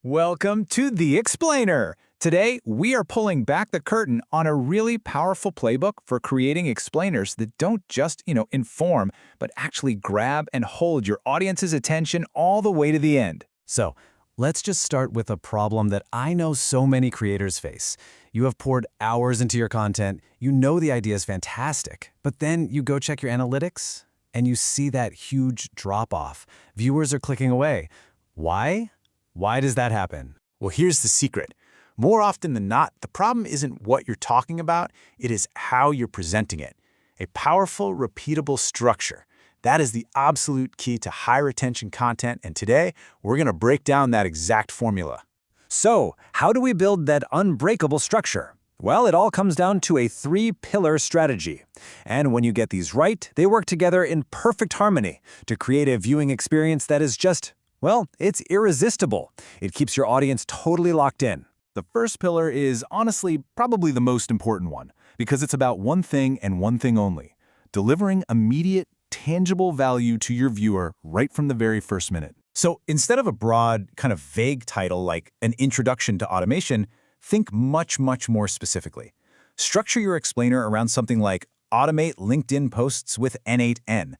Welcome to The Explainer. Today, we are pulling back the curtain on a really powerful playbook for creating explainers that don't just, inform, but actually grab and hold your audience's attention all the way to the end. So, let's just start with a problem that I know so many creators face. You have poured hours into your content, you know the idea is fantastic, but then you go check your analytics and you see that huge drop-off. Viewers are clicking away. Why? Why does that happen? Well, here's the secret. More often than not, the problem isn't what you're talking about, it is how you're presenting it. A powerful, repeatable structure. That is the absolute key to high retention content, and today, we're going to break down that exact formula. So, how do we build that unbreakable structure? Well, it all comes down to a three-pillar strategy. And when you get these right, they work together in perfect harmony to create a viewing experience that is just, well, it's irresistible. It keeps your audience totally locked in. The first pillar is honestly probably the most important one because it's about one thing and one thing only: delivering immediate, tangible value to your viewer right from the very first minute. So instead of a broad, kind of vague title like an introduction to automation, think much more specifically. Structure your explainer around something like automate LinkedIn posts with N8N.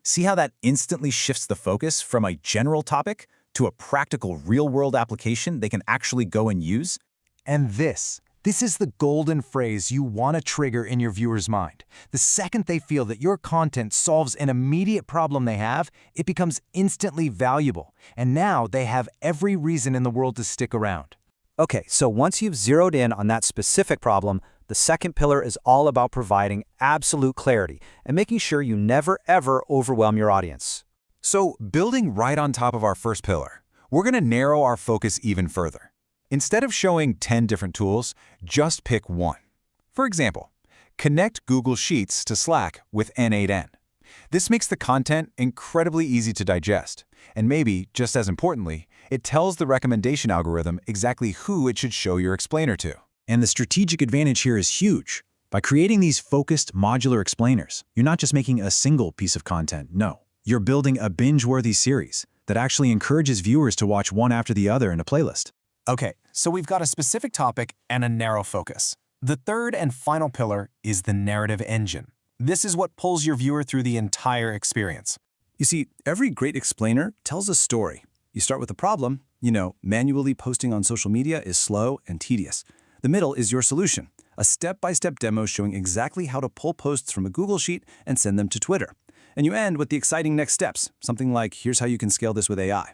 See how that instantly shifts the focus from a general topic to a practical real-world application they can actually go and use? And this is the golden phrase you want to trigger in your viewer's mind. The second they feel that your content solves an immediate problem they have, it becomes instantly valuable. And now they have every reason in the world to stick around. Okay, so once you've zeroed in on that specific problem, the second pillar is all about providing absolute clarity and making sure you never ever overwhelm your audience. So, building right on top of our first pillar, we're going to narrow our focus even further. Instead of showing 10 different tools, just pick one. For example, connect Google Sheets to Slack with N8N. This makes the content incredibly easy to digest, and maybe, just as importantly, it tells the recommendation algorithm exactly who it should show your explainer to. And the strategic advantage here is huge. By creating these focused modular explainers, you're not just making a single piece of content, no. You're building a binge-worthy series that actually encourages viewers to watch one after the other in a playlist. Okay, so we've got a specific topic and a narrow focus. The third and final pillar is the narrative engine. This is what pulls your viewer through the entire experience. You see, every great explainer tells a story. You start with the problem, manually posting on social media is slow and tedious. The middle is your solution, a step-by-step demo showing exactly how to pull posts from a Google Sheet and send them to Twitter. And you end with the exciting next steps, something like, here's how you can scale this with AI.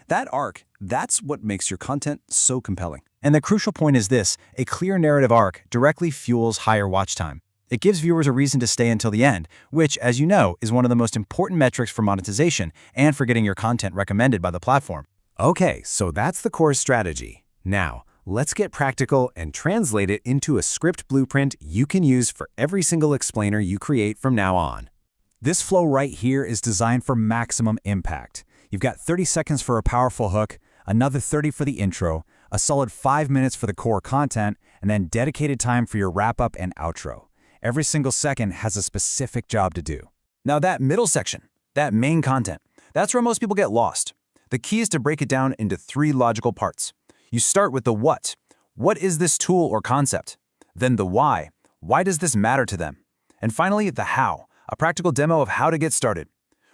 That arc, that's what makes your content so compelling. And the crucial point is this: a clear narrative arc directly fuels higher watch time. It gives viewers a reason to stay until the end, which, as you know, is one of the most important metrics for monetization and for getting your content recommended by the platform. Okay, so that's the core strategy. Now, let's get practical and translate it into a script blueprint you can use for every single explainer you create from now on. This flow right here is designed for maximum impact. You've got 30 seconds for a powerful hook, another 30 for the intro, a solid 5 minutes for the core content, and then dedicated time for your wrap-up and outro. Every single second has a specific job to do. Now that middle section, that main content, that's where most people get lost. The key is to break it down into 3 logical parts. You start with the what. What is this tool or concept? Then the why. Why does this matter to them? And finally, the how, a practical demo of how to get started.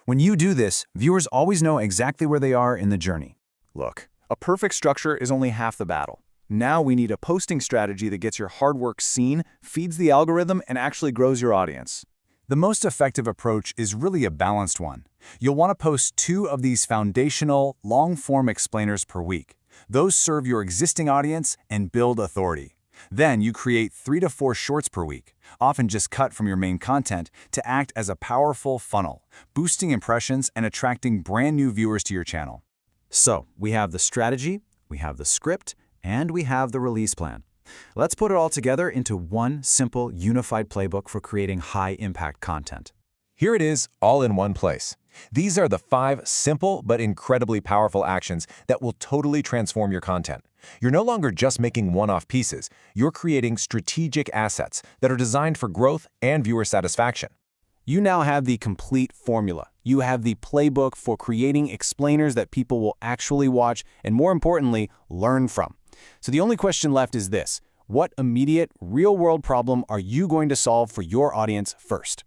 When you do this, viewers always know exactly where they are in the journey. Look, a perfect structure is only half the battle. Now we need a posting strategy that gets your hard work seen, feeds the algorithm, and actually grows your audience. The most effective approach is really a balanced one. You'll want to post 2 of these foundational, long-form explainers per week. Those serve your existing audience and build authority. Then you create 3 to 4 shorts per week, often just cut from your main content, to act as a powerful funnel, boosting impressions and attracting brand new viewers to your channel. So we have the strategy, we have the script, and we have the release plan. Let's put it all together into one simple, unified playbook for creating high-impact content. Here it is, all in one place. These are the 5 simple but incredibly powerful actions that will totally transform your content. You're no longer just making one-off pieces, you're creating strategic assets that are designed for growth and viewer satisfaction. You now have the complete formula. You have the playbook for creating explainers that people will actually watch and, more importantly, learn from. So the only question left is this: what immediate, real-world problem are you going to solve for your audience first?